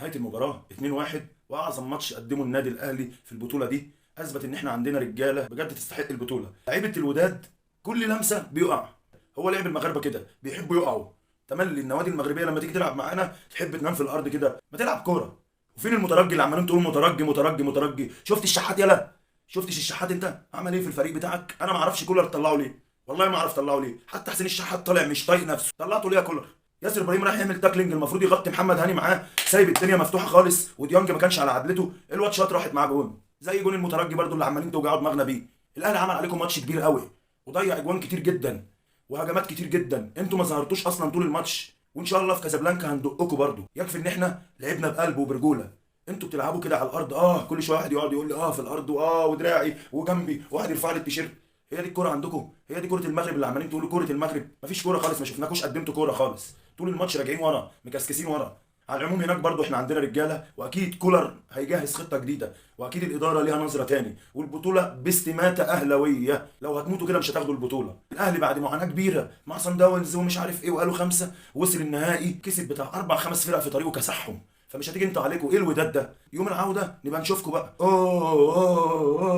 نهايه المباراه 2-1، واعظم ماتش قدمه النادي الاهلي في البطوله دي. اثبت ان احنا عندنا رجاله بجد تستحق البطوله. لعيبه الوداد كل لمسه بيقع. هو لعب المغاربه كده بيحبوا يقعوا. تملي النوادي المغربيه لما تيجي تلعب معانا تحب تنام في الارض كده، ما تلعب كوره. وفين المترجي اللي عمالين تقول مترجي مترجي مترجي؟ شفت الشحات؟ يلا شفتش الشحات انت عمل ايه في الفريق بتاعك؟ انا ما اعرفش كولر طلعه ليه، والله ما اعرف طلعه ليه. حتى حسين الشحات طالع مش طايق نفسه، طلعته ليه يا كولر؟ ياسر ابراهيم راح يعمل تاكلينج، المفروض يغطي محمد هاني معاه، سايب الدنيا مفتوحه خالص، وديانج ما كانش على عدلته، الواد شاط راحت معاه جون، زي جون المترجي برضو اللي عمالين توجعوا دماغنا بيه. الاهلي عمل عليكم ماتش كبير قوي، وضيع اجوان كتير جدا وهجمات كتير جدا، انتوا ما ظهرتوش اصلا طول الماتش. وان شاء الله في كازابلانكا هندقكم برضو. يكفي ان احنا لعبنا بقلب وبرجوله. انتوا بتلعبوا كده على الارض، كل شويه واحد يقعد يقول لي في الارض ودراعي وجنبي، واحد يرفع لي التيشيرت. هي دي الكوره عندكم؟ هي دي كوره المغرب اللي عمالين تقولوا كوره المغرب؟ مفيش كوره خالص، ما شفناكوش قدمتوا كوره خالص. طول الماتش راجعين ورا مكسكسين ورا. على العموم هناك برضو احنا عندنا رجاله، واكيد كولر هيجهز خطه جديده، واكيد الاداره ليها نظره تاني، والبطوله باستماته اهلاويه. لو هتموتوا كده مش هتاخدوا البطوله. الاهلي بعد معاناه كبيره مع صن داونز ومش عارف ايه وقالوا خمسه، وصل النهائي كسب بتاع اربع خمس فرق في طريقه كسحهم. فمش هتيجي انتوا عليكم ايه الوداد ده؟ يوم العوده نبقى نشوفكم بقى. أوه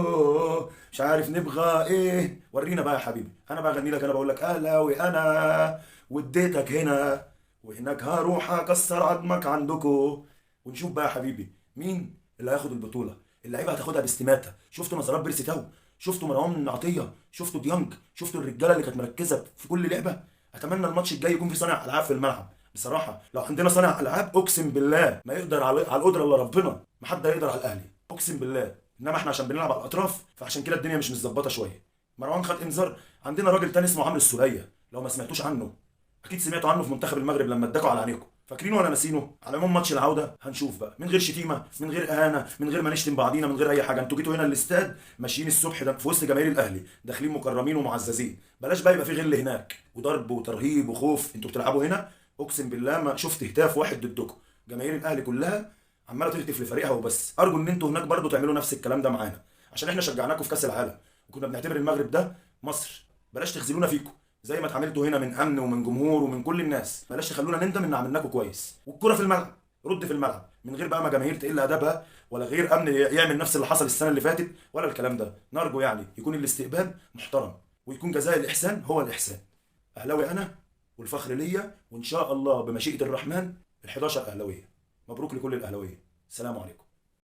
مش عارف نبغى ايه، ورينا بقى يا حبيبي. انا بغني لك، انا بقول لك اهلاوي انا، واديتك هنا وهناك هروح اكسر عظمك عندكو. ونشوف بقى يا حبيبي مين اللي هياخد البطوله. اللعيبه هتاخدها باستماته. شفتوا نظرات بيرسي تاو؟ شفتوا مروان عطيه؟ شفتوا ديانج؟ شفتوا الرجاله اللي كانت مركزه في كل لعبه؟ اتمنى الماتش الجاي يكون في صانع العاب في الملعب. بصراحه لو عندنا صانع العاب اقسم بالله ما يقدر على القدره الا ربنا، ما حد هيقدر على الاهلي اقسم بالله. انما احنا عشان بنلعب على الاطراف فعشان كده الدنيا مش متظبطه شويه. مروان خد انذار. عندنا راجل تاني اسمه عمرو السوليه، لو ما سمعتوش عنه اكيد سمعتوا عنه في منتخب المغرب لما اداكوا على عينيكم. فاكرينه ولا ناسينه؟ على العموم ماتش العوده هنشوف بقى، من غير شتيمه، من غير اهانه، من غير ما نشتم بعضينا، من غير اي حاجه. انتوا جيتوا هنا الاستاد ماشيين الصبح ده في وسط جماهير الاهلي، داخلين مكرمين ومعززين. بلاش بقى يبقى في غل هناك وضرب وترهيب وخوف. انتوا بتلعبوا هنا اقسم بالله ما شفت هتاف واحد ضدكم. جماهير الاهلي كلها عماله تهتف لفريقها وبس. ارجو ان انتوا هناك برضو تعملوا نفس الكلام ده معانا، عشان احنا شجعناكم في كاس العالم وكنا بنعتبر المغرب ده مصر. بلاش تخذلونا فيكم زي ما اتعاملتوا هنا من امن ومن جمهور ومن كل الناس. بلاش تخلونا نندم ان عملناكم كويس. والكره في الملعب، رد في الملعب، من غير بقى ما جماهير تقل ادبها، ولا غير امن يعمل نفس اللي حصل السنه اللي فاتت، ولا الكلام ده. نرجو يعني يكون الاستقبال محترم، ويكون جزاء الاحسان هو الاحسان. اهلاوي انا والفخر ليا، وان شاء الله بمشيئه الرحمن ال11 اهلاويه. مبروك لكل الاهلاويه. السلام عليكم.